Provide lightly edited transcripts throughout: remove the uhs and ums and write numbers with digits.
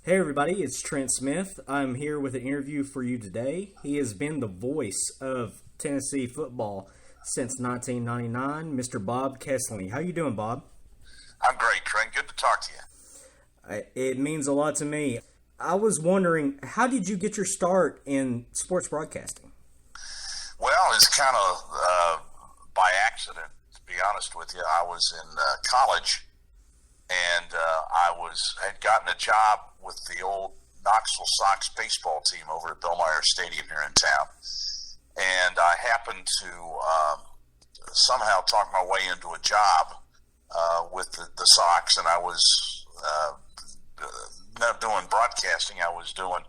Hey everybody, it's Trent Smith. I'm here with an interview for you today. He has been the voice of Tennessee football since 1999, Mr. Bob Kesling. How you doing, Bob? I'm great, Trent. Good to talk to you. It means a lot to me. I was wondering, how did you get your start in sports broadcasting? Well, it's kind of by accident, to be honest with you. I was in college, and had gotten a job with the old Knoxville Sox baseball team over at Bellmeyer Stadium here in town. And I happened to somehow talk my way into a job with the Sox, and I was not doing broadcasting. I was doing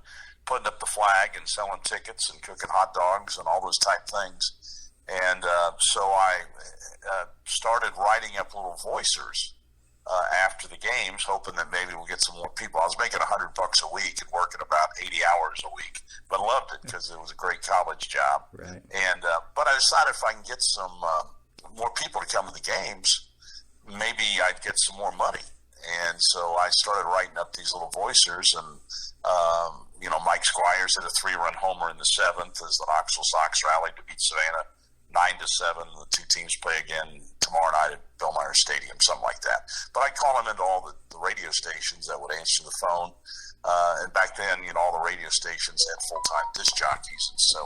putting up the flag and selling tickets and cooking hot dogs and all those type things. And so I started writing up little voicers after the games, hoping that maybe we'll get some more people. I was making $100 a week and working about 80 hours a week, but loved it because it was a great college job. Right. And but I decided if I can get some more people to come to the games, maybe I'd get some more money. And so I started writing up these little voicers, and Mike Squires hit a 3-run homer in the 7th as the Knoxville Sox rallied to beat Savannah 9-7. The two teams play again tomorrow night at Bellmeyer Stadium, something like that. But I'd call them into all the radio stations that would answer the phone. And back then, all the radio stations had full-time disc jockeys, and so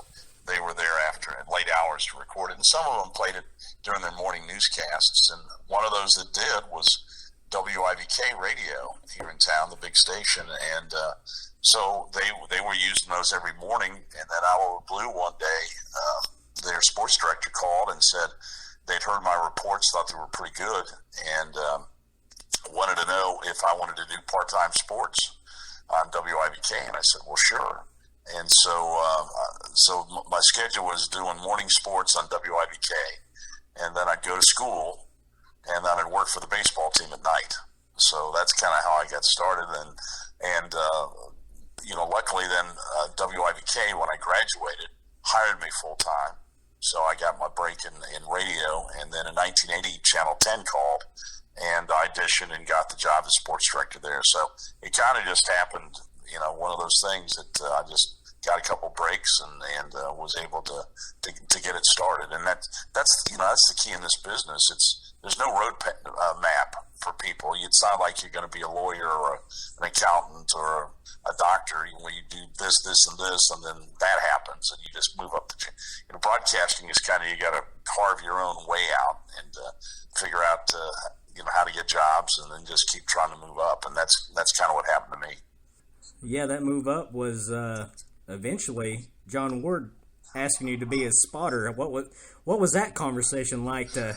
they were there after at late hours to record it. And some of them played it during their morning newscasts. And one of those that did was WIVK Radio here in town, the big station. And so they were using those every morning. And then out of the blue one day, their sports director called and said they'd heard my reports, thought they were pretty good, and wanted to know if I wanted to do part-time sports on WIVK. And I said, well, sure. And so my schedule was doing morning sports on WIVK, and then I'd go to school, and then I'd work for the baseball team at night. So that's kind of how I got started. And luckily then WIVK, when I graduated, hired me full-time. So I got my break in radio, and then in 1980, Channel 10 called, and I auditioned and got the job as sports director there. So it kind of just happened, one of those things that I just got a couple breaks and was able to get it started. And that's the key in this business. There's no road map for people. It's not like you're going to be a lawyer or an accountant or a doctor. You do this, and this, and then that happens, and you just move up the chain. Broadcasting is kind of, you got to carve your own way out and figure out how to get jobs, and then just keep trying to move up. And that's kind of what happened to me. Yeah, that move up was eventually John Ward asking you to be a spotter. What was that conversation like, to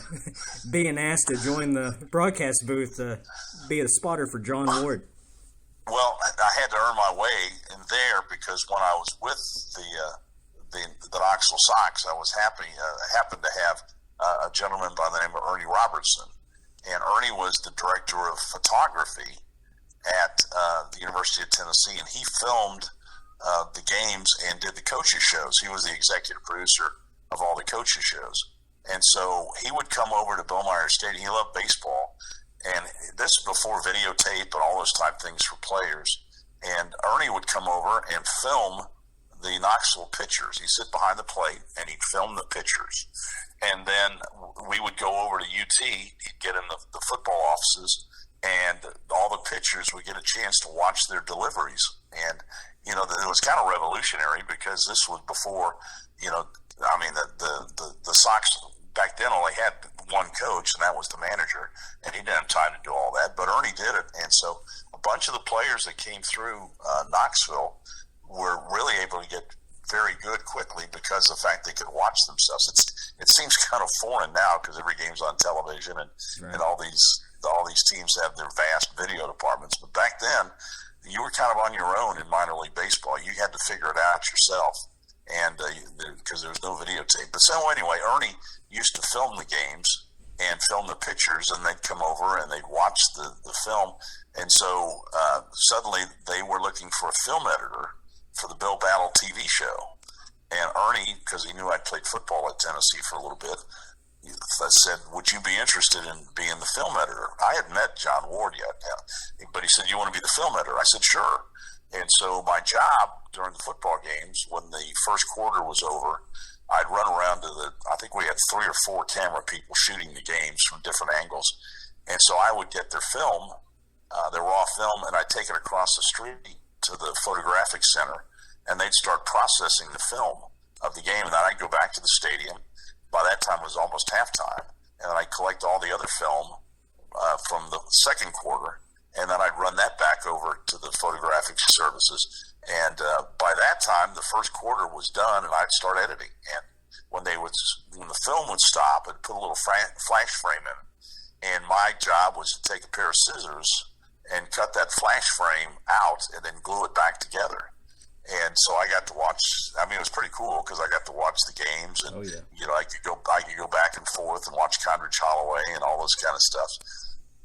being asked to join the broadcast booth to be a spotter for John Ward? Well, I had to earn my way in there because when I was with the Knoxville Sox, I was happened to have a gentleman by the name of Ernie Robertson, and Ernie was the director of photography at the University of Tennessee, and he filmed the games and did the coaches shows. He was the executive producer of all the coaches shows, and so he would come over to Bellmeyer Stadium. He loved baseball, and this is before videotape and all those type things for players. And Ernie would come over and film the Knoxville pitchers. He'd sit behind the plate and he'd film the pitchers. And then we would go over to UT. He'd get in the football offices, and all the pitchers would get a chance to watch their deliveries. And it was kind of revolutionary because this was before, the Sox back then only had one coach, and that was the manager, and he didn't have time to do all that, but Ernie did it. And so a bunch of the players that came through Knoxville were really able to get very good quickly because of the fact they could watch themselves. It seems kind of foreign now because every game's on television, and, Right. and all these teams have their vast video departments. But back then, you were kind of on your own in minor league baseball. You had to figure it out yourself, and because there was no videotape. But so anyway, Ernie used to film the games and film the pitchers, and they'd come over and they'd watch the film. And so suddenly they were looking for a film editor for the Bill Battle TV show. And Ernie, because he knew I'd played football at Tennessee for a little bit, said, "Would you be interested in being the film editor?" I had met John Ward yet, but he said, "You want to be the film editor?" I said, "Sure." And so my job during the football games, when the first quarter was over, I'd run around I think we had 3 or 4 camera people shooting the games from different angles. And so I would get their film, their raw film, and I'd take it across the street to the photographic center, and they'd start processing the film of the game. And then I'd go back to the stadium. By that time, it was almost halftime. And then I'd collect all the other film from the second quarter, and then I'd run that back over to the photographic services. And by that time, the first quarter was done, and I'd start editing. And when the film would stop, I'd put a little flash frame in, and my job was to take a pair of scissors and cut that flash frame out, and then glue it back together. And so I got to watch. I mean, it was pretty cool because I got to watch the games, and I could go back and forth and watch Condredge Holloway and all those kind of stuff.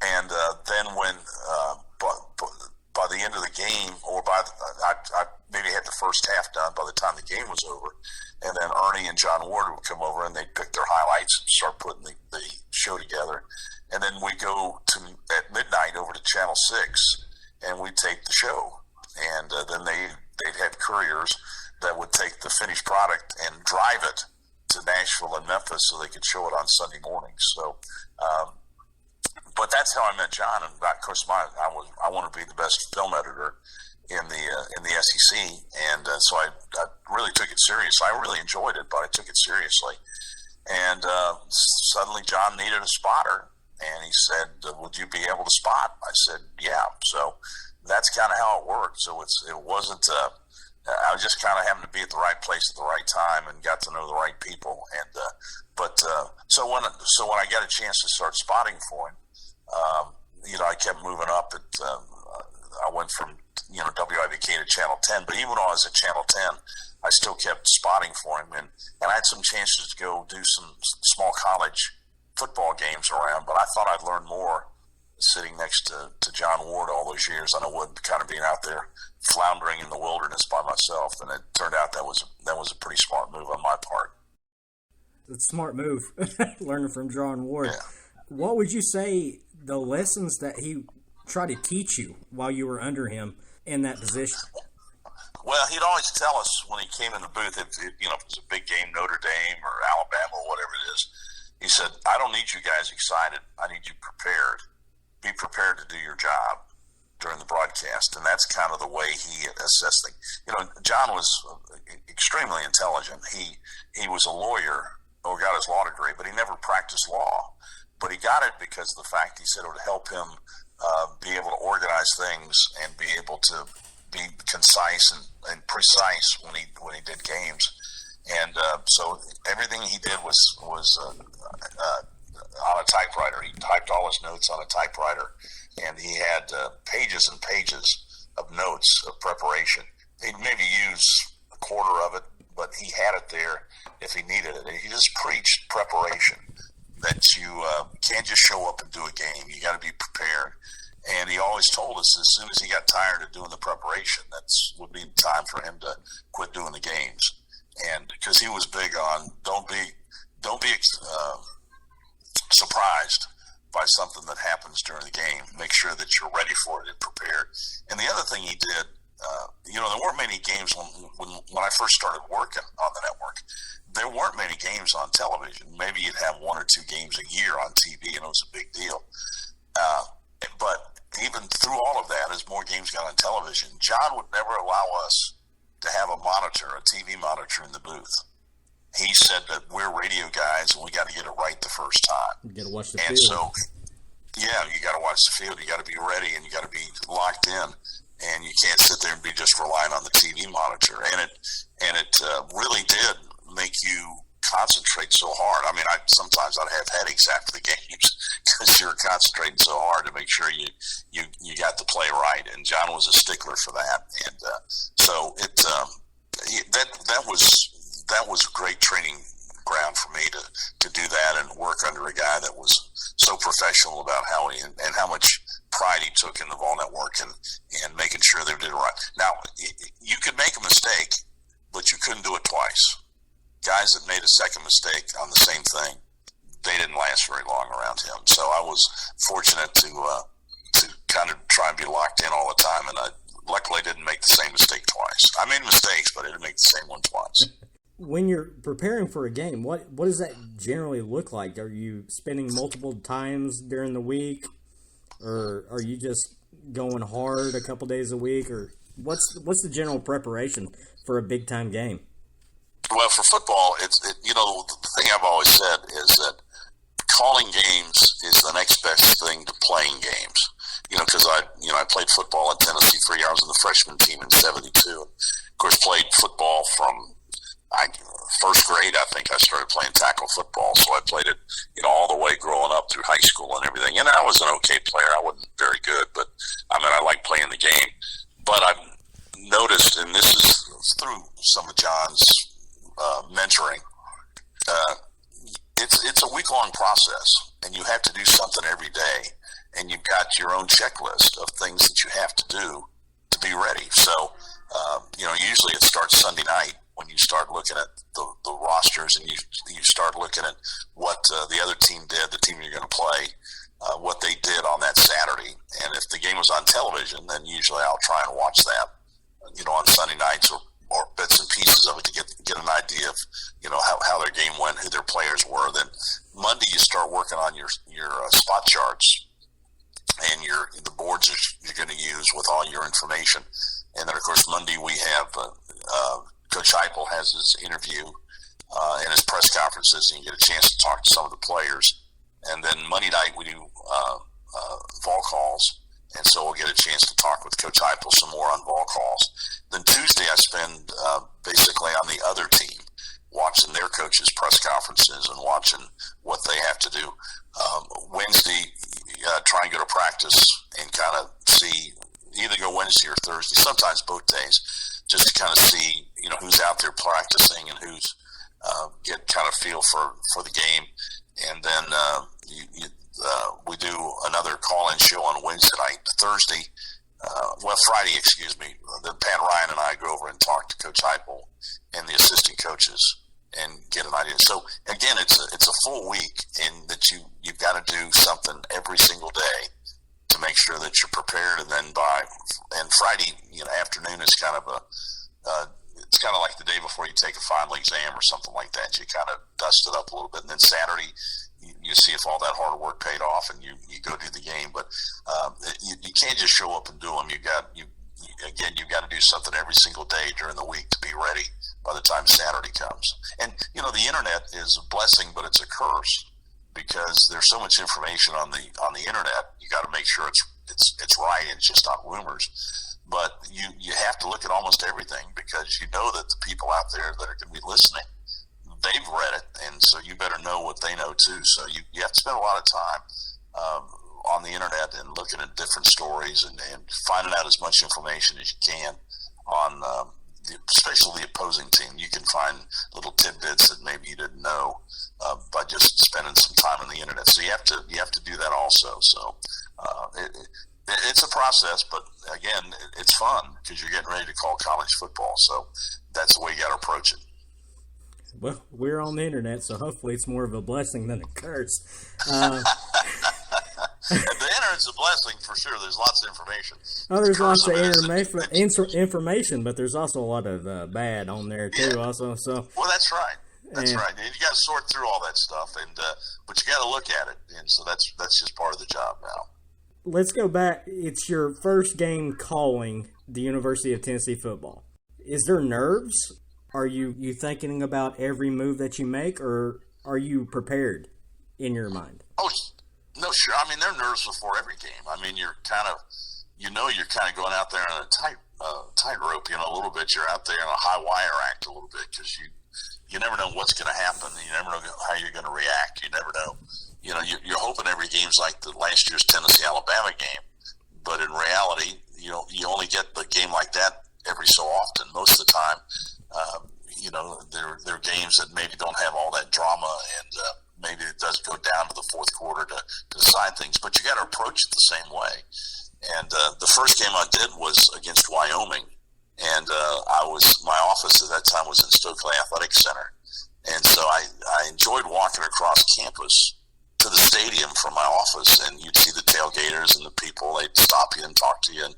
And then when by the end of the game, or I maybe had the first half done by the time the game was over, and then Ernie and John Ward would come over and they'd pick their highlights and start putting the show together. And then we go at midnight over to Channel 6, and we'd tape the show. And then they'd have couriers that would take the finished product and drive it to Nashville and Memphis so they could show it on Sunday mornings. So, but that's how I met John. And of course, I want to be the best film editor in the SEC, and so I really took it serious. I really enjoyed it, but I took it seriously. And suddenly, John needed a spotter, and he said, "Would you be able to spot?" I said, "Yeah." So that's kind of how it worked. So it wasn't. I was just kind of having to be at the right place at the right time, and got to know the right people. And so when I got a chance to start spotting for him, I kept moving up. I went from WIVK to Channel 10, but even when I was at Channel 10, I still kept spotting for him, and I had some chances to go do some small college football games around. But I thought I'd learn more sitting next to John Ward all those years than I would kind of being out there floundering in the wilderness by myself. And it turned out that was a pretty smart move on my part. It's a smart move, learning from John Ward. Yeah. What would you say the lessons that he tried to teach you while you were under him in that position? Well, he'd always tell us when he came in the booth, if it was a big game, Notre Dame or Alabama or whatever it is, he said, "I don't need you guys excited. I need you prepared. Be prepared to do your job during the broadcast." And that's kind of the way he assessed things. John was extremely intelligent. He was a lawyer or got his law degree, but he never practiced law. But he got it because of the fact he said it would help him be able to organize things and be able to be concise and precise when he did games. And so everything he did was on a typewriter. He typed all his notes on a typewriter, and he had pages and pages of notes of preparation. He'd maybe use a quarter of it, but he had it there if he needed it. He just preached preparation, that you can't just show up and do a game. You got to be prepared. And he always told us as soon as he got tired of doing the preparation, would be time for him to quit doing the games. And because he was big on don't be surprised by something that happens during the game. Make sure that you're ready for it and prepared. And the other thing he did, there weren't many games when I first started working on the network. There weren't many games on television. Maybe you'd have 1 or 2 games a year on TV, and it was a big deal. But even through all of that, as more games got on television, John would never allow us to have a TV monitor in the booth. He said that we're radio guys and we got to get it right the first time. You got to watch the field. And so, you got to watch the field. You got to be ready and you got to be locked in. And you can't sit there and be just relying on the TV monitor. And it really did make you concentrate so hard. I mean, sometimes I'd have headaches after the games because you were concentrating so hard to make sure you got the play right. And John was a stickler for that. And so that was a great training ground for me to do that and work under a guy that was so professional about how much pride he took in the Vol Network and making sure they did it right. Now, you could make a mistake, but you couldn't do it twice. Guys that made a second mistake on the same thing, they didn't last very long around him. So I was fortunate to kind of try and be locked in all the time, and I luckily didn't make the same mistake twice. I made mistakes, but I didn't make the same one twice. When you're preparing for a game, what does that generally look like? Are you spending multiple times during the week, or are you just going hard a couple days a week, or what's the general preparation for a big time game? Well, for football, the thing I've always said is that calling games is the next best thing to playing games. Because I played football at Tennessee for years. I was in the freshman team in '72. Of course, played football from first grade. I think I started playing tackle football, so I played it, all the way growing up through high school and everything. And I was an okay player. I wasn't very good, but I liked playing the game. But I've noticed, and this is through some of John's mentoring, it's a week-long process, and you have to do something every day. And you've got your own checklist of things that you have to do to be ready. So, usually it starts Sunday night when you start looking at the rosters, and you start looking at what the other team did, the team you're going to play, what they did on that Saturday. And if the game was on television, then usually I'll try and watch that, on Sunday nights or bits and pieces of it to get an idea of, how their game went, who their players were. Then Monday you start working on your spot charts and the boards you're going to use with all your information. And then, of course, Monday we have Coach Heupel has his interview and his press conferences, and you get a chance to talk to some of the players. And then Monday night we do Vol calls, and so we'll get a chance to talk with Coach Heupel some more on Vol calls. Then Tuesday I spend basically on the other team, watching their coaches' press conferences and watching what they have to do. Wednesday, try and go to practice and kind of see, either go Wednesday or Thursday, sometimes both days, just to kind of see, who's out there practicing and who's get kind of feel for the game. And then we do another call-in show on Wednesday night. Friday, excuse me. Then Pat Ryan and I go over and talk to Coach Heupel and the assistant coaches and get an idea. So again, it's a full week in that you've got to do something every single day to make sure that you're prepared. And then and Friday, afternoon is kind of it's kind of like the day before you take a final exam or something like that. You kind of dust it up a little bit, and then Saturday you see if all that hard work paid off, and you go do the game. But you can't just show up and do them. You've got to do something every single day during the week to be ready by the time Saturday comes. And the internet is a blessing, but it's a curse, because there's so much information on the internet. You got to make sure it's right and it's just not rumors. But you have to look at almost everything, because you know that the people out there that are going to be listening, they've read it, and so you better know what they know too. So you have to spend a lot of time on the internet and looking at different stories and finding out as much information as you can on especially the opposing team. You can find little tidbits that maybe you didn't know by just spending some time on the internet. So you have to do that also. So it's a process, but again, it's fun because you're getting ready to call college football. So that's the way you got to approach it. Well, we're on the internet, so hopefully it's more of a blessing than a curse. The internet's a blessing for sure. There's lots of information. Oh, there's lots of information, but there's also a lot of bad on there too. Yeah. Also, so that's right. That's right. And you got to sort through all that stuff, but you got to look at it, and so that's just part of the job now. Let's go back. It's your first game calling the University of Tennessee football. Is there nerves? Are you thinking about every move that you make, or are you prepared in your mind? Oh, no, sure. I mean, they're nervous before every game. I mean, you're kind of going out there on a tightrope, a little bit. You're out there in a high wire act a little bit, because you never know what's going to happen. You never know how you're going to react. You never know. You're hoping every game's like the last year's Tennessee-Alabama game, but in reality, you only get the game like that every so often. Most of the time, there are games that maybe don't have all that drama, and maybe it does go down to the fourth quarter to decide things. But you got to approach it the same way. And the first game I did was against Wyoming, and my office at that time was in Stokely Athletic Center. And so I enjoyed walking across campus to the stadium from my office, and you'd see the tailgaters and the people. They'd stop you and talk to you.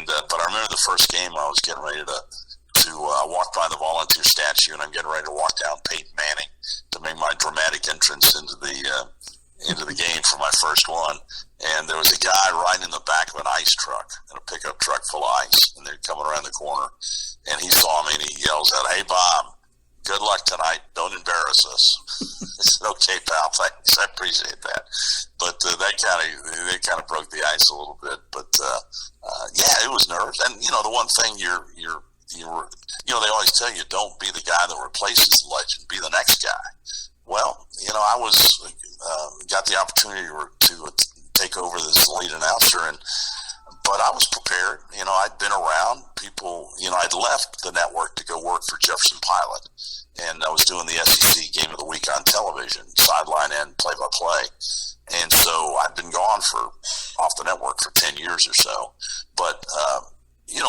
But I remember the first game I was getting ready to walk by the volunteer statue, and I'm getting ready to walk down Peyton Manning to make my dramatic entrance into the game for my first one. And there was a guy riding in the back of an ice truck, in a pickup truck full of ice, and they're coming around the corner. And he saw me, and he yells out, "Hey, Bob, good luck tonight. Don't embarrass us." I said, "Okay, pal, thanks. I appreciate that." But that kind of broke the ice a little bit. But yeah, it was nerves. And the one thing they always tell you, don't be the guy that replaces the legend. Be the next guy. Well, I was got the opportunity to take over this lead announcer, but I was prepared. I'd been around people. I'd left the network to go work for Jefferson Pilot, and I was doing the SEC Game of the Week on television, sideline and play-by-play. And so I'd been gone off the network for 10 years or so. But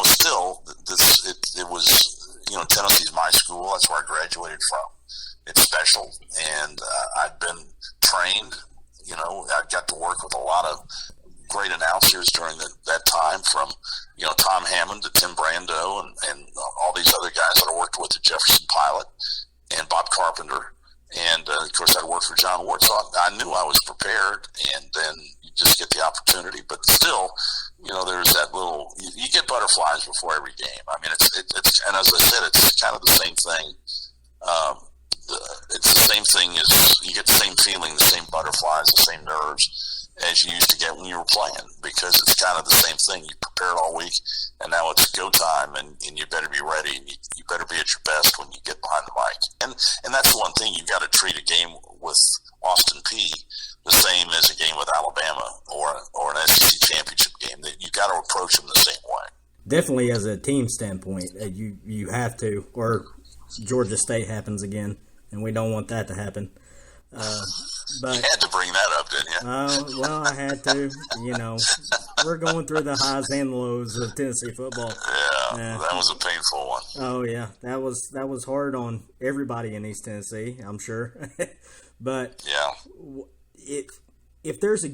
still, it was Tennessee's my school. That's where I graduated from. It's special, and I've been trained. I got to work with a lot of great announcers during that time, from Tom Hammond to Tim Brando and all these other guys that I worked with at Jefferson Pilot and Bob Carpenter, and of course I worked for John Ward, so I knew I was prepared. And then you just get the opportunity, but still, there's that little you get butterflies before every game. I mean, it's and as I said, it's kind of the same thing. It's the same thing as you get the same feeling, the same butterflies, the same nerves as you used to get when you were playing, because it's kind of the same thing. You prepared all week, and now it's go time, and you better be ready, and you better be at your best when you get behind the mic. And that's the one thing, you've got to treat a game with Austin Peay the same as a game with Alabama or an SEC championship game. That you got to approach them the same way. Definitely, as a team standpoint, you have to, or Georgia State happens again, and we don't want that to happen. But you had to bring that up, didn't you? Well, I had to. We're going through the highs and lows of Tennessee football. Yeah, that was a painful one. Oh yeah, that was hard on everybody in East Tennessee, I'm sure. But yeah, if there's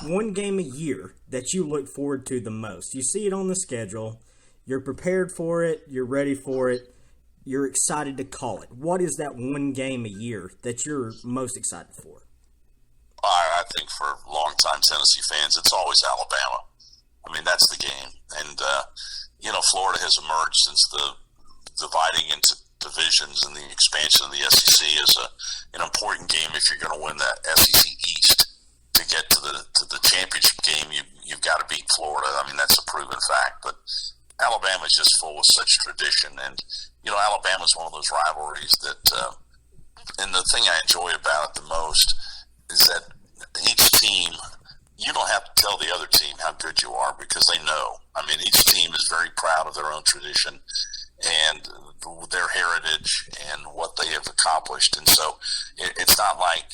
one game a year that you look forward to the most, you see it on the schedule, you're prepared for it, you're ready for it, you're excited to call it. What is that one game a year that you're most excited for? I think for longtime Tennessee fans, it's always Alabama. I mean, that's the game. And, Florida has emerged since the dividing into divisions and the expansion of the SEC is an important game. If you're going to win that SEC East to get to the championship game, you've got to beat Florida. I mean, that's a proven fact. But Alabama is just full of such tradition, and Alabama is one of those rivalries that, and the thing I enjoy about it the most is that each team, you don't have to tell the other team how good you are, because they know. I mean, each team is very proud of their own tradition and their heritage and what they have accomplished, and so it's not like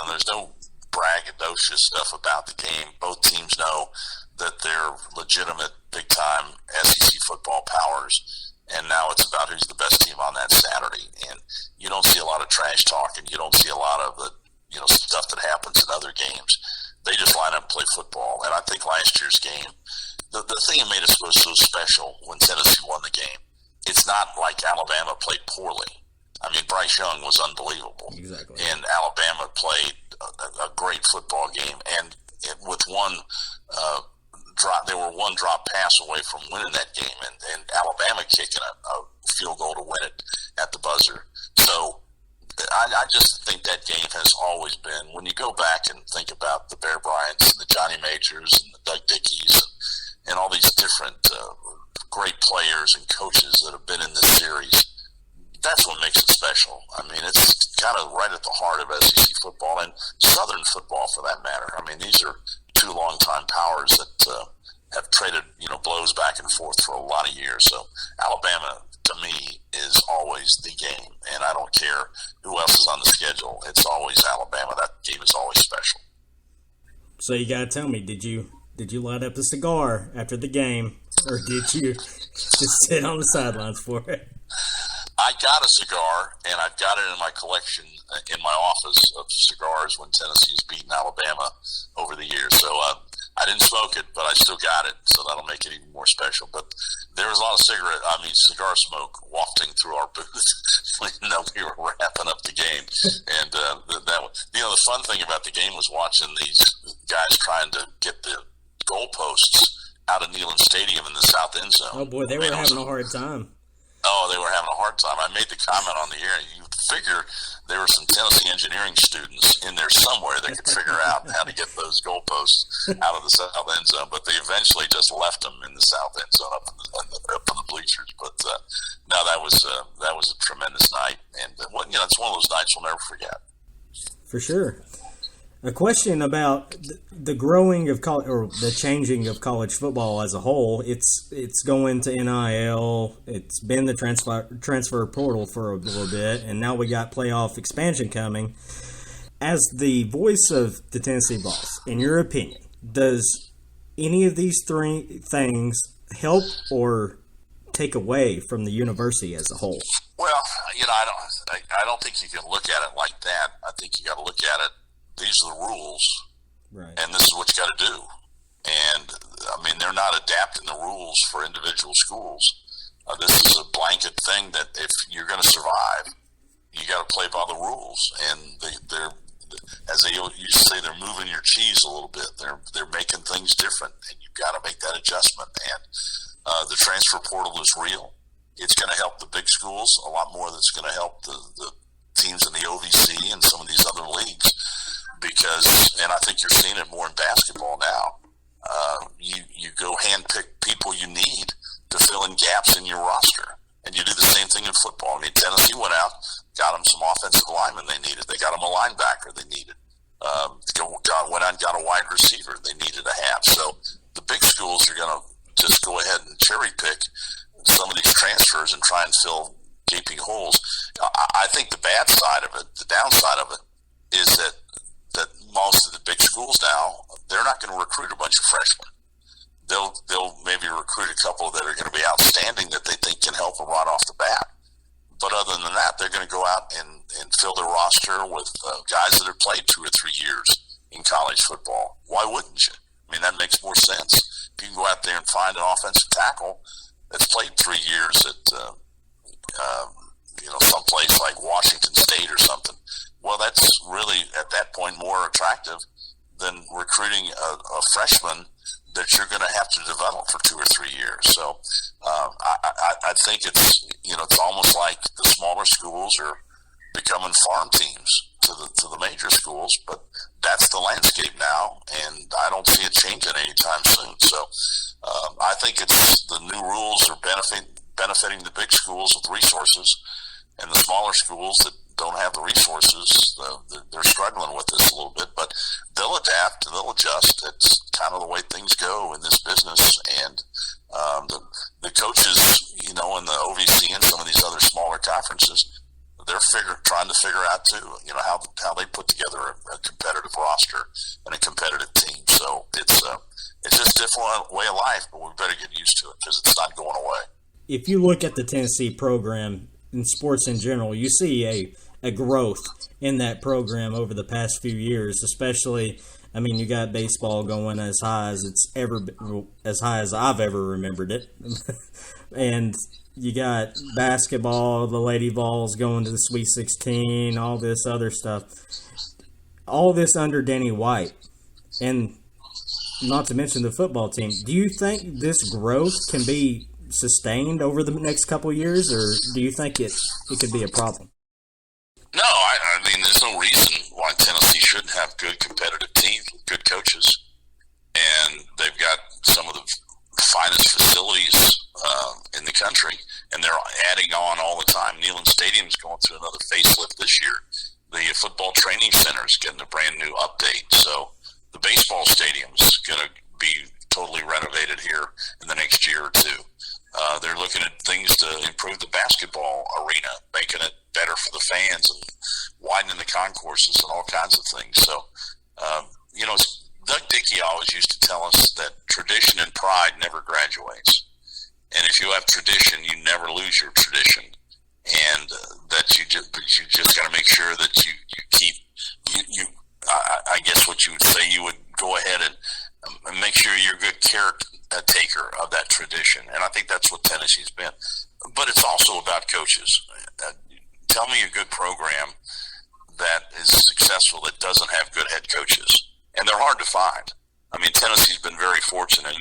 there's no braggadocious stuff about the game. Both teams know that they're legitimate, big-time SEC football powers, and now it's about who's the best team on that Saturday. And you don't see a lot of trash talk, and you don't see a lot of the stuff that happens in other games. They just line up and play football. And I think last year's game, the thing that made us so special when Tennessee won the game, it's not like Alabama played poorly. I mean, Bryce Young was unbelievable. Exactly. And Alabama played a great football game. And with one drop, they were one drop pass away from winning that game. And Alabama kicking a field goal to win it at the buzzer. So I just think that game has always been, when you go back and think about the Bear Bryants and the Johnny Majors and the Doug Dickies and all these different great players and coaches that have been in this series, that's what makes it special. I mean, it's kind of right at the heart of SEC football and Southern football, for that matter. I mean, these are two longtime powers that have traded, blows back and forth for a lot of years. So Alabama, to me, is always the game, and I don't care who else is on the schedule. It's always Alabama. That game is always special. So you got to tell me, did you light up a cigar after the game, or did you just sit on the sidelines for it? I got a cigar, and I've got it in my collection in my office of cigars when Tennessee's beaten Alabama over the years. So I didn't smoke it, but I still got it, so that'll make it even more special. But there was a lot of cigar smoke wafting through our booth when we were wrapping up the game. And the fun thing about the game was watching these guys trying to get the goalposts out of Neyland Stadium in the south end zone. Oh boy, they were having a hard time. Oh, they were having a hard time. I made the comment on the air. You figure there were some Tennessee engineering students in there somewhere that could figure out how to get those goalposts out of the south end zone, but they eventually just left them in the south end zone up in the bleachers. But no, that was a tremendous night, and it's one of those nights we'll never forget. For sure. A question about the growing of college, or the changing of college football as a whole. It's going to NIL. It's been the transfer portal for a little bit, and now we got playoff expansion coming. As the voice of the Tennessee Vols, in your opinion, does any of these three things help or take away from the university as a whole? Well, I don't think you can look at it like that. I think you got to look at it. These are the rules, right, and this is what you got to do. And, I mean, they're not adapting the rules for individual schools. This is a blanket thing that if you're going to survive, you got to play by the rules. And they're, as they used to say, they're moving your cheese a little bit. They're making things different, and you've got to make that adjustment. And the transfer portal is real. It's going to help the big schools a lot more than it's going to help the teams in the OVC and some of these other leagues. Because, and I think you're seeing it more in basketball now, you go handpick people you need to fill in gaps in your roster. And you do the same thing in football. I mean, Tennessee went out, got them some offensive linemen they needed. They got them a linebacker they needed. Went out and got a wide receiver they needed to have. So the big schools are going to just go ahead and cherry pick some of these transfers and try and fill gaping holes. I think the bad side of it, the downside of it, is that most of the big schools now, they're not going to recruit a bunch of freshmen. They'll maybe recruit a couple that are going to be outstanding that they think can help them right off the bat. But other than that, they're going to go out and fill their roster with guys that have played 2 or 3 years in college football. Why wouldn't you? I mean, that makes more sense. If you can go out there and find an offensive tackle that's played 3 years at someplace like Washington State or something, well, that's really, at that point, more attractive than recruiting a freshman that you're going to have to develop for 2 or 3 years. So I think it's almost like the smaller schools are becoming farm teams to the major schools, but that's the landscape now, and I don't see it changing anytime soon. So I think it's the new rules are benefiting the big schools with resources, and the smaller schools that don't have the resources, they're struggling with this a little bit, but they'll adapt, they'll adjust. It's kind of the way things go in this business. And the coaches, in the OVC and some of these other smaller conferences, they're trying to figure out too, how they put together a competitive roster and a competitive team. So it's just a different way of life, but we better get used to it because it's not going away. If you look at the Tennessee program in sports in general, you see a growth in that program over the past few years, especially, I mean, you got baseball going as high as I've ever remembered it. And you got basketball, the Lady Vols going to the Sweet 16, all this other stuff. All this under Danny White. And not to mention the football team. Do you think this growth can be sustained over the next couple of years, or do you think it could be a problem? No, I mean, there's no reason why Tennessee shouldn't have good competitive teams with good coaches. And they've got some of the finest facilities in the country, and they're adding on all the time. Neyland Stadium's going through another facelift this year. The football training center is getting a brand new update. So the baseball stadium's going to be totally renovated here in the next year or two. They're looking at things to improve the basketball arena, making it better for the fans and widening the concourses and all kinds of things. So, Doug Dickey always used to tell us that tradition and pride never graduates. And if you have tradition, you never lose your tradition. and that you just got to make sure that you keep I guess what you would say, you would go ahead and make sure you're a good caretaker of that tradition, and I think that's what Tennessee's been. But it's also about coaches. Tell me a good program that is successful that doesn't have good head coaches, and they're hard to find. I mean, Tennessee's been very fortunate.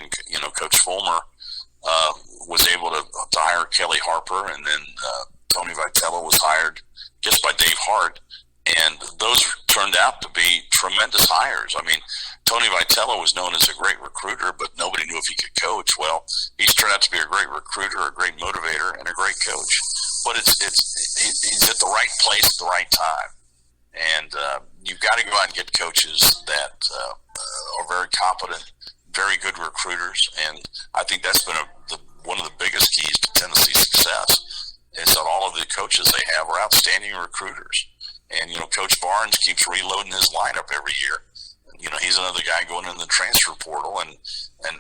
Coach Fulmer was able to hire Kelly Harper, and then Tony Vitello was hired just by Dave Hart, and those turned out to be tremendous hires. I mean, Tony Vitello was known as a great recruiter, but nobody knew if he could coach. Well, he's turned out to be a great recruiter, a great motivator, and a great coach. But he's at the right place at the right time. And you've got to go out and get coaches that are very competent, very good recruiters. And I think that's been one of the biggest keys to Tennessee's success is that all of the coaches they have are outstanding recruiters. And, Coach Barnes keeps reloading his lineup every year. He's another guy going in the transfer portal, and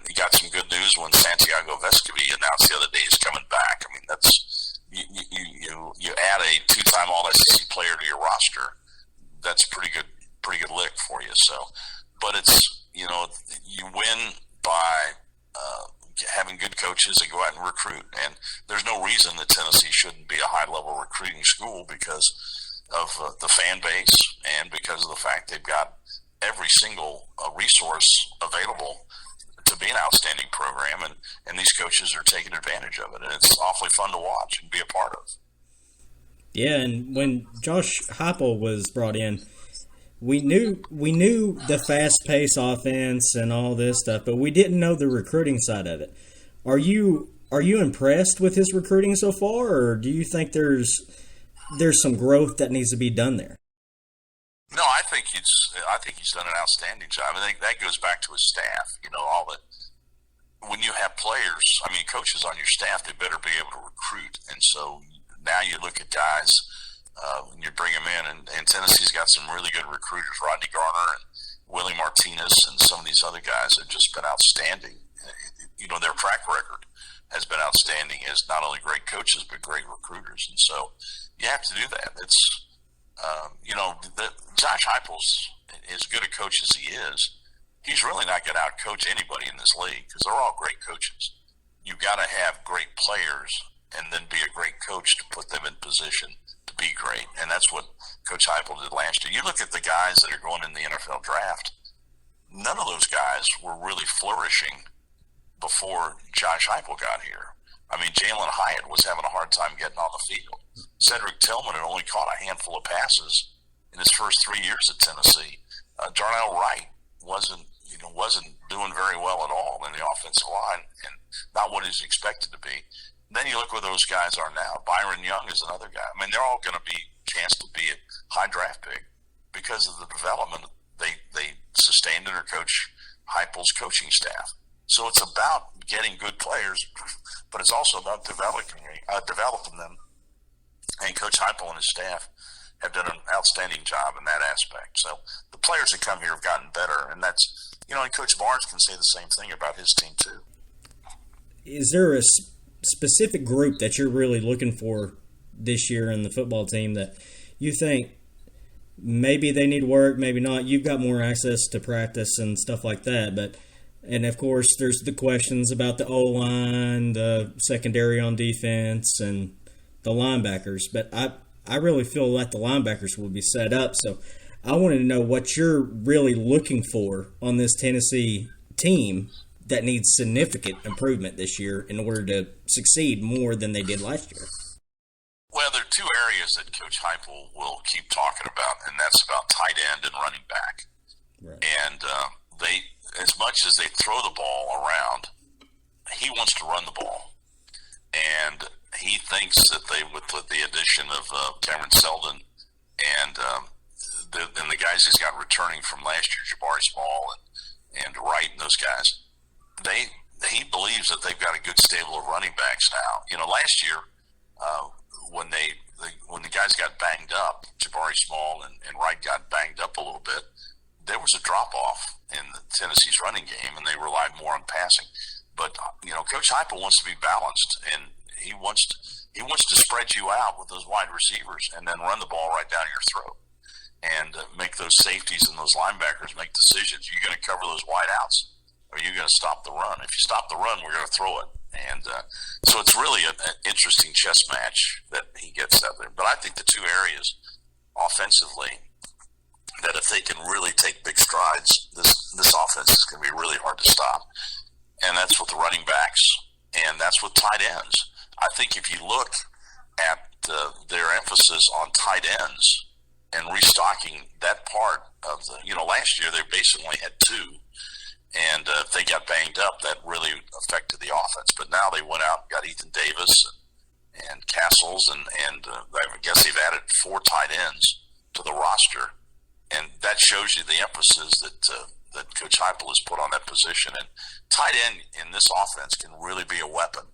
he got some good news when Santiago Vescovi announced the other day he's coming back. I mean, that's you add a two-time All-SEC player to your roster, that's pretty good lick for you. So, but it's you win by having good coaches that go out and recruit, and there's no reason that Tennessee shouldn't be a high-level recruiting school because of the fan base and because of the fact they've got every single resource available to be an outstanding program, and these coaches are taking advantage of it, and it's awfully fun to watch and be a part of. Yeah, and when Josh Heupel was brought in, we knew the fast-paced offense and all this stuff, but we didn't know the recruiting side of it. Are you impressed with his recruiting so far, or do you think there's some growth that needs to be done there? No, I think he's done an outstanding job. I think that goes back to his staff. When you have players, coaches on your staff, they better be able to recruit. And so now you look at guys, and you bring them in, and Tennessee's got some really good recruiters, Rodney Garner and Willie Martinez, and some of these other guys have just been outstanding. Their track record has been outstanding as not only great coaches but great recruiters. And so you have to do that. It's Josh Heupel's as good a coach as he is. He's really not going to out-coach anybody in this league because they're all great coaches. You've got to have great players and then be a great coach to put them in position to be great. And that's what Coach Heupel did last year. You look at the guys that are going in the NFL draft, none of those guys were really flourishing before Josh Heupel got here. Jalen Hyatt was having a hard time getting on the field. Cedric Tillman had only caught a handful of passes in his first 3 years at Tennessee. Darnell Wright wasn't doing very well at all in the offensive line, and not what he's expected to be. Then you look where those guys are now. Byron Young is another guy. They're all going to be chance to be a high draft pick because of the development they sustained under Coach Heupel's coaching staff. So it's about getting good players, but it's also about developing them. And Coach Heupel and his staff have done an outstanding job in that aspect. So the players that come here have gotten better, and that's, and Coach Barnes can say the same thing about his team too. Is there a specific group that you're really looking for this year in the football team that you think maybe they need work, maybe not? You've got more access to practice and stuff like that, and of course there's the questions about the O-line, the secondary on defense, and the linebackers, but I really feel like the linebackers will be set up. So I wanted to know what you're really looking for on this Tennessee team that needs significant improvement this year in order to succeed more than they did last year. Well, there are two areas that Coach Heupel will keep talking about, and that's about tight end and running back. Right. And as much as they throw the ball around, he wants to run the ball. And he thinks that with the addition of Cameron Seldon and the guys he's got returning from last year, Jabari Small and Wright and those guys, he believes that they've got a good stable of running backs now. Last year when the guys got banged up, Jabari Small and Wright got banged up a little bit, there was a drop-off in Tennessee's running game, and they relied more on passing. But, Coach Heupel wants to be balanced, and he wants to spread you out with those wide receivers and then run the ball right down your throat and make those safeties and those linebackers make decisions. You're going to cover those wide outs, or you're going to stop the run. If you stop the run, we're going to throw it. And so it's really an interesting chess match that he gets out there. But I think the two areas offensively that if they can really take big strides, this offense is going to be really hard to stop. And that's with the running backs, and that's with tight ends. I think if you look at their emphasis on tight ends and restocking that part of last year they basically had two. And if they got banged up, that really affected the offense. But now they went out and got Ethan Davis and Castles, and I guess they've added 4 tight ends to the roster. And that shows you the emphasis that Coach Heupel has put on that position. And tight end in this offense can really be a weapon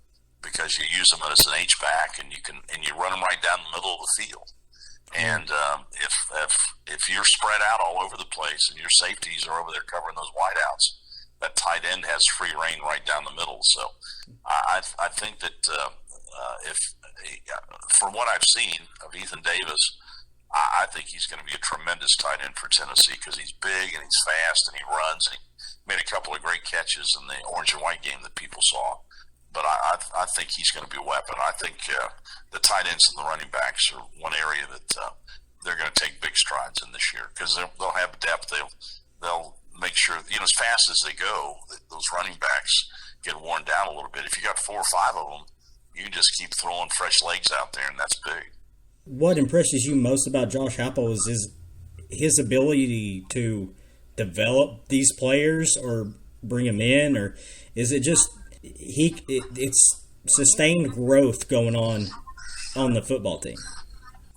because you use them as an H-back, and you run them right down the middle of the field. And if you're spread out all over the place and your safeties are over there covering those wideouts, that tight end has free reign right down the middle. So I think that if from what I've seen of Ethan Davis, I think he's going to be a tremendous tight end for Tennessee because he's big and he's fast and he runs. And he made a couple of great catches in the orange and white game that people saw. But I think he's going to be a weapon. I think the tight ends and the running backs are one area that they're going to take big strides in this year because they'll have depth. They'll make sure, as fast as they go, those running backs get worn down a little bit. If you got 4 or 5 of them, you can just keep throwing fresh legs out there, and that's big. What impresses you most about Josh Heupel is his ability to develop these players or bring them in, or is it just it's sustained growth going on the football team?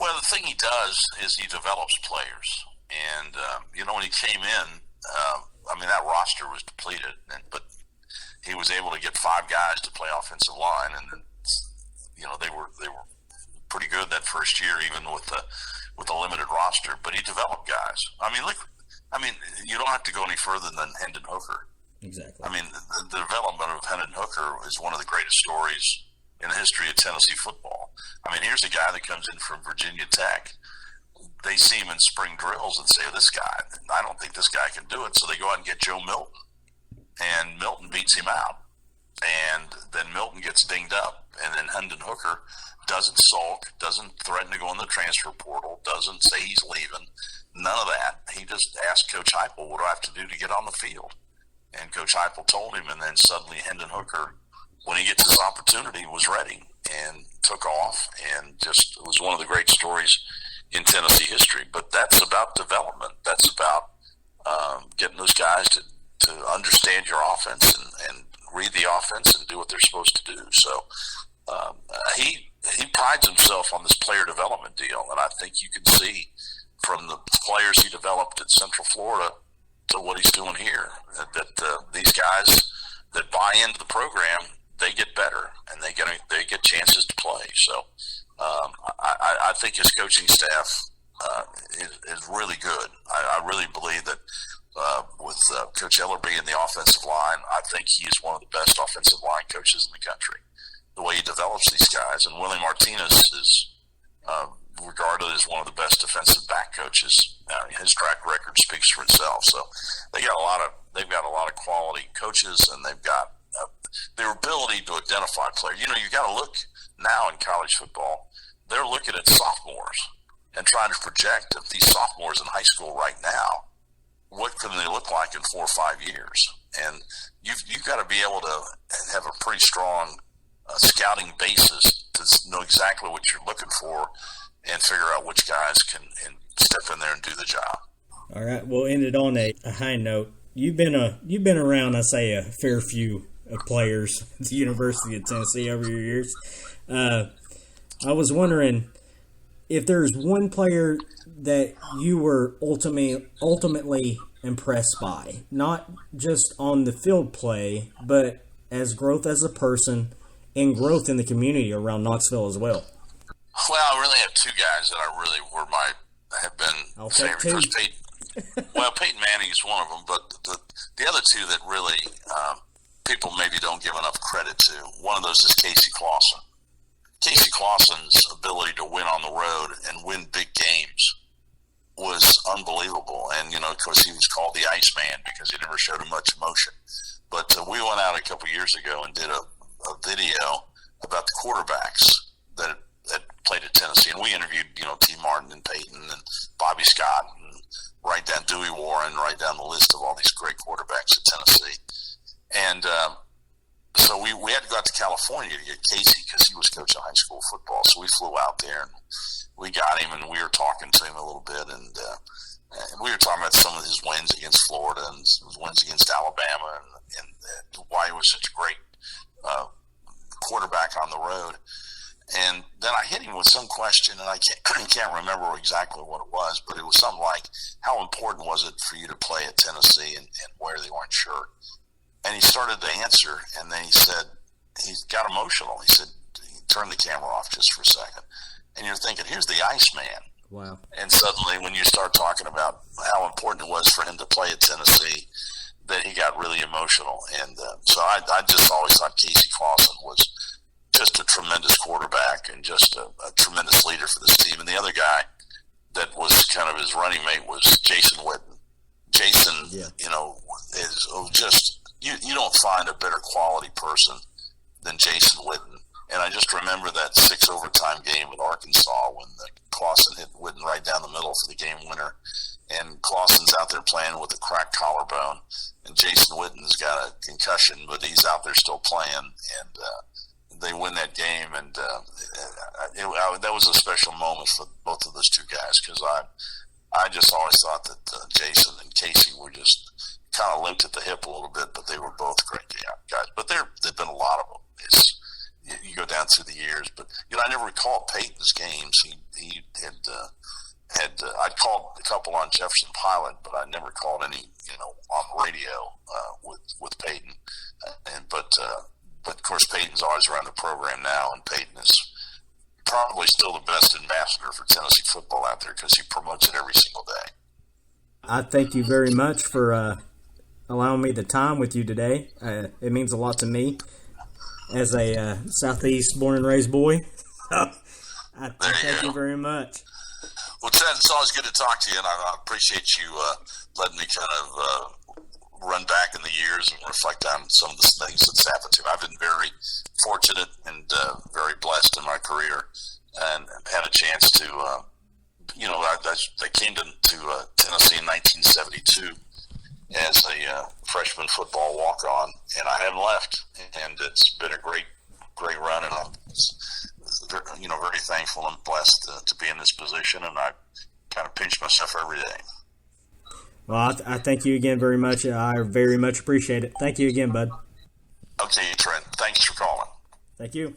Well, the thing he does is he develops players. And, when he came in, that roster was depleted, but he was able to get 5 guys to play offensive line. And then, they were pretty good that first year, even with a limited roster, but he developed guys. You don't have to go any further than Hendon Hooker. Exactly. The development of Hendon Hooker is one of the greatest stories in the history of Tennessee football. Here's a guy that comes in from Virginia Tech. They see him in spring drills and say, I don't think this guy can do it. So they go out and get Joe Milton, and Milton beats him out. And then Milton gets dinged up, and then Hendon Hooker doesn't sulk, doesn't threaten to go in the transfer portal, doesn't say he's leaving, none of that. He just asked Coach Heupel, what do I have to do to get on the field? And Coach Heupel told him, and then suddenly Hendon Hooker, when he gets his opportunity, was ready and took off, and just it was one of the great stories in Tennessee history. But that's about development. That's about getting those guys to understand your offense and read the offense and do what they're supposed to do. So he prides himself on this player development deal, and I think you can see from the players he developed at Central Florida to what he's doing here that these guys that buy into the program, they get better and they get chances to play. So I think his coaching staff is really good. I really believe that with Coach Ellerby in the offensive line, I think he is one of the best offensive line coaches in the country. The way he develops these guys, and Willie Martinez is regarded as one of the best defensive back coaches. His track record speaks for itself. So they've got a lot of quality coaches, and they've got their ability to identify players. You got to look now in college football. They're looking at sophomores and trying to project if these sophomores in high school right now, what can they look like in 4 or 5 years? And you've got to be able to have a pretty strong scouting basis to know exactly what you're looking for and figure out which guys can step in there and do the job. All right, we'll end it on a high note. You've been around, I say, a fair few players at the University of Tennessee over your years. I was wondering if there's one player that you were ultimately impressed by, not just on the field play, but as growth as a person and growth in the community around Knoxville as well. Well, I really have 2 guys that have been favorite. Peyton Manning is one of them, but the other 2 that really people maybe don't give enough credit to, one of those is Casey Clausen. Casey Clausen's ability to win on the road and win big games was unbelievable. And, of course, he was called the Iceman because he never showed much emotion. But we went out a couple years ago and did a video about the quarterbacks that played at Tennessee. And we interviewed, T. Martin and Peyton and Bobby Scott and right down Dewey Warren, right down the list of all these great quarterbacks at Tennessee. And so we had to go out to California to get Casey because he was coaching high school football. So we flew out there and we got him and we were talking to him a little bit. And we were talking about some of his wins against Florida and his wins against Alabama and why he was such a great quarterback on the road. And then I hit him with some question, and I can't remember exactly what it was, but it was something like, how important was it for you to play at Tennessee and wear the orange shirt? And he started to answer, and then he said, he got emotional. He said, turn the camera off just for a second. And you're thinking, here's the Iceman. Wow. And suddenly when you start talking about how important it was for him to play at Tennessee, that he got really emotional. And so I just always thought Casey Clausen was just a tremendous quarterback and just a tremendous leader for this team. And the other guy that was kind of his running mate was Jason Witten. Jason, is just, you don't find a better quality person than Jason Witten. And I just remember that 6 overtime game with Arkansas when Clausen hit Witten right down the middle for the game winner. And Clausen's out there playing with a cracked collarbone. And Jason Witten's got a concussion, but he's out there still playing. And they win that game. And that was a special moment for both of those two guys because I just always thought that Jason and Casey were just kind of linked at the hip a little bit, but they were both great guys. But there've been a lot of them. You go down through the years, but I never recall Peyton's games. He had I'd called a couple on Jefferson Pilot, but I never called any on radio with Peyton. But of course Peyton's always around the program now, and Peyton is probably still the best ambassador for Tennessee football out there because he promotes it every single day. I thank you very much for allowing me the time with you today. It means a lot to me as a Southeast born and raised boy. I thank you very much. Well, Ted, it's always good to talk to you, and I appreciate you letting me kind of run back in the years and reflect on some of the things that's happened to me. I've been very fortunate and very blessed in my career and had a chance to, I came to Tennessee in 1972 as a freshman football walk-on, and I haven't left. And it's been a great run, and I'm very thankful and blessed to be in this position, and I kind of pinch myself every day. Well, I thank you again very much. I very much appreciate it. Thank you again, bud. Okay, Trent. Thanks for calling. Thank you.